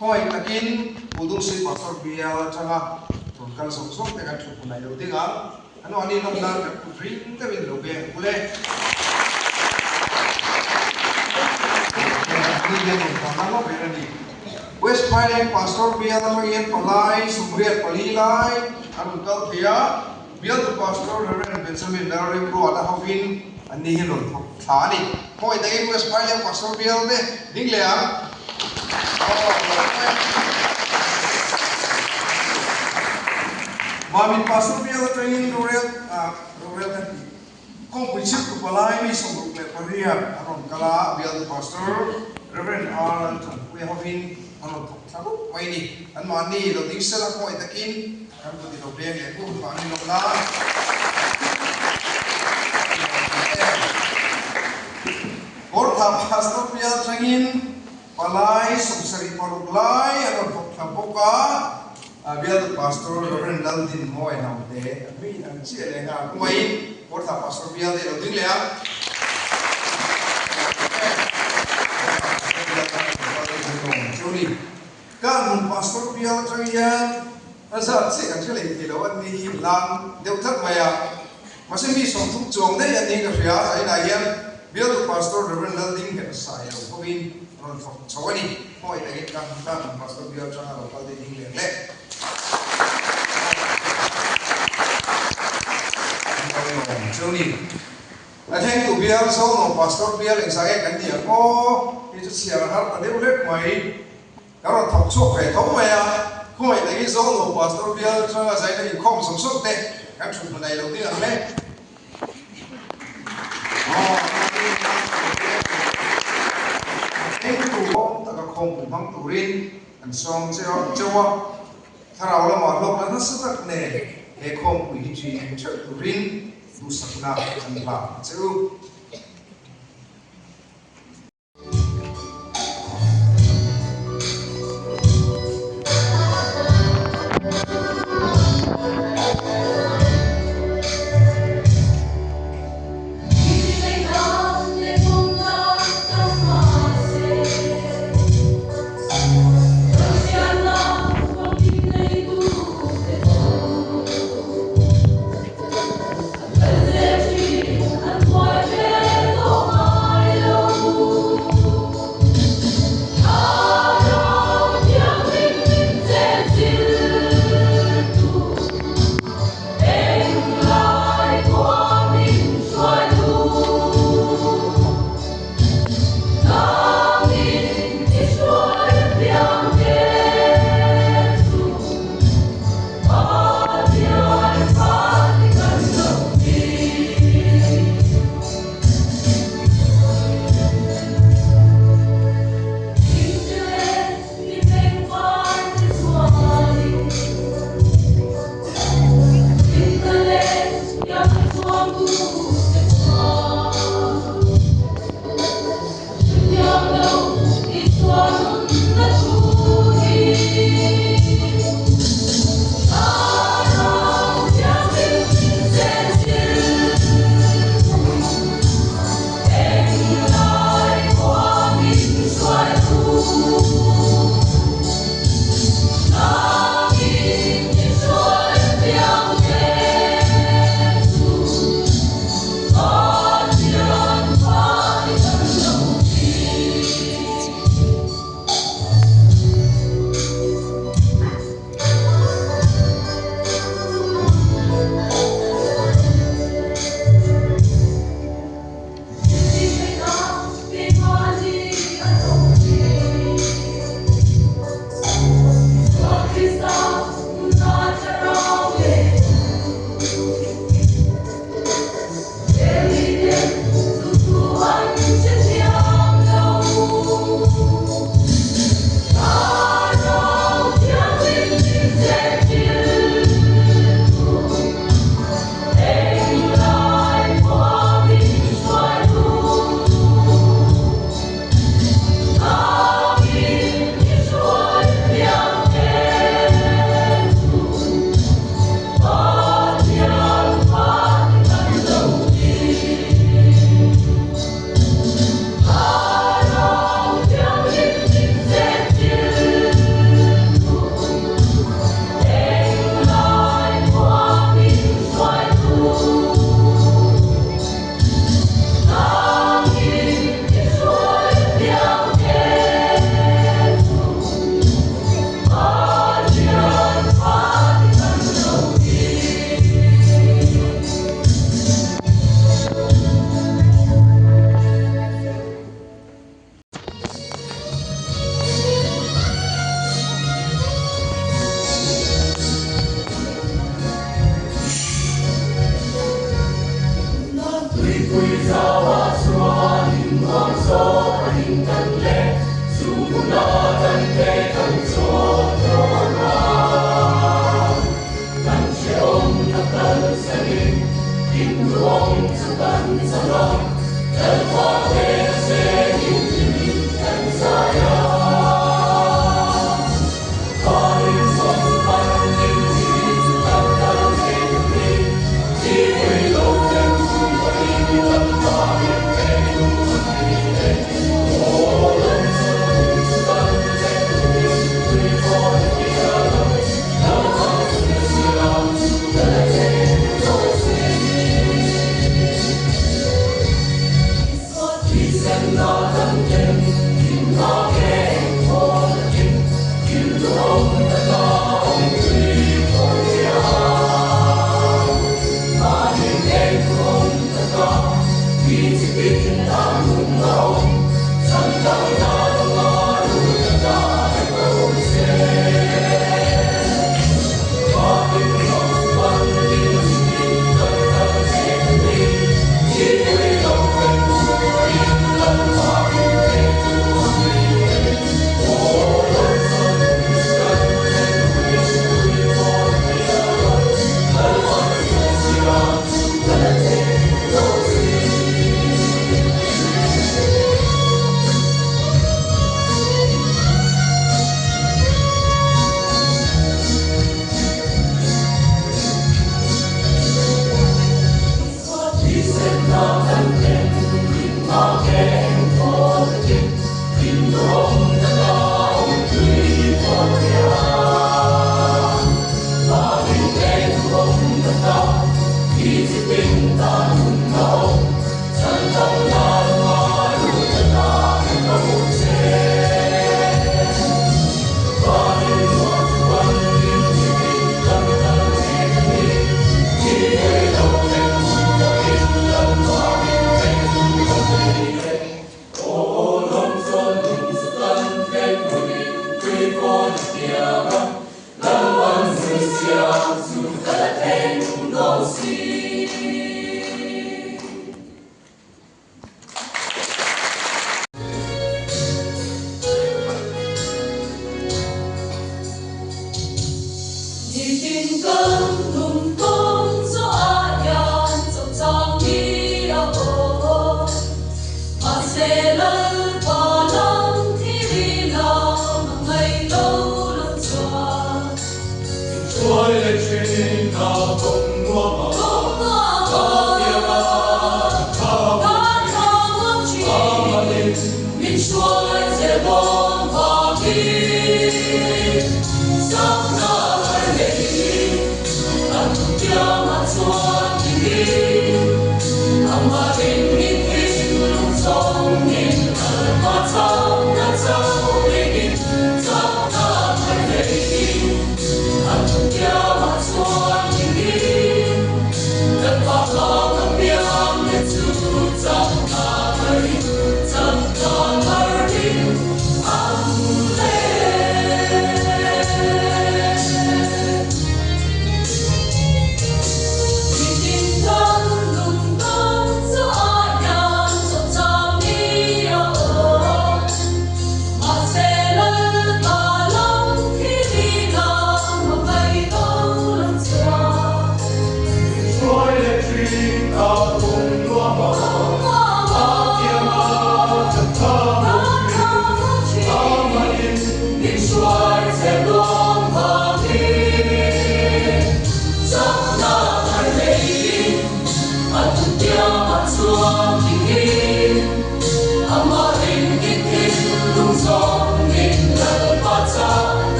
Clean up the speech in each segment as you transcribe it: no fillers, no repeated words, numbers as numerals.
hoi takin udung si pastor bial changa kal sok sok te kan thu kunai lo tinga ano ani nom na ka dream te win lo be kule ni ge nom ka ma be ni West Thailand pastor bial ma yen palai sumriat palilai anu kal thia bial tu pastor Reverend Benjamin Larry Pro ada hawin ani hi lo thani hoi takin West Thailand pastor bial de ding le am Mami pastor biar training Royal kan kong prinsip kepala ini sungguh leparia aron kala biar pastor Reverend Alan we have been anon sabu maini an mani lo dingsel ako itakin kan ko dito beng ko mani lo na Ortha pastor biar training palai sumsari paruglai aron pokka biar pastor Reverend Laldin Moy now de ami ang si elenga kumai Ortha pastor biar de roding le kan pastor biar changian asa si kan chele ti lo an ni lang deu thak maya masih mi som thuk chong de an ni ka ria ai na yan biar pastor Reverend Laldin ka sa ya ko bin ron thok chawani hoi de kan pastor biar changa lo kal de ding le Johnny, I think to be also no pastor be able to say can dia ko itu siapa hal ada boleh mai kalau thọc suốt phải thấu mày à không phải cái số no pastor be able to say cái không sống suốt đấy các chuyện này đầu tiên là đấy cái tu ta có không cũng mang tu rin anh xong cho thà nào là mà lúc đó nó rất là nề cái không bị gì chơi tu rin tu sakna an ha chu Boy,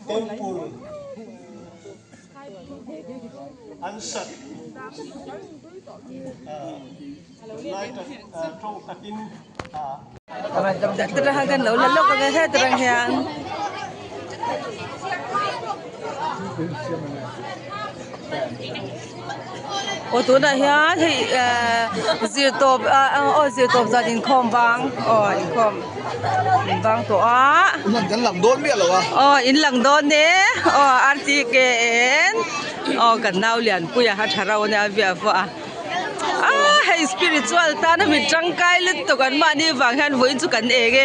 Temple ansat trong takin terang kan lo lalu ke saya terang yang tu dah ya zir top zir top gia đình khom bang khom bang tu Lần kan làm đốn biết rồi à? in lang don ne arti ke en kan nau lian puya ha tharau ne avia fa hey spiritual ta na mi tangkai lut to kan ma ni wang han voin chu kan ege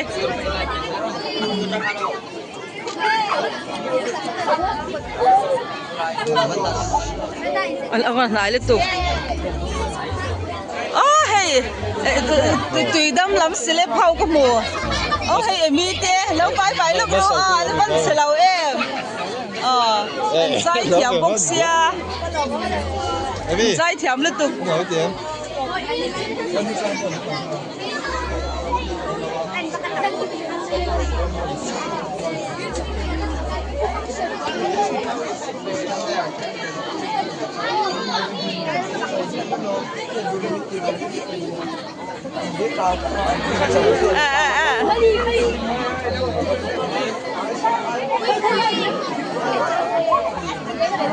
ang nai lut to hey tùy đâm lắm sile phao có mùa hey mi te lâu bye bye lúc đó nó vẫn sẽ lâu em giải thiểm bốc xia giải thiểm liên tục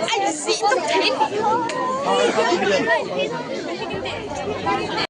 anh sĩ tập thế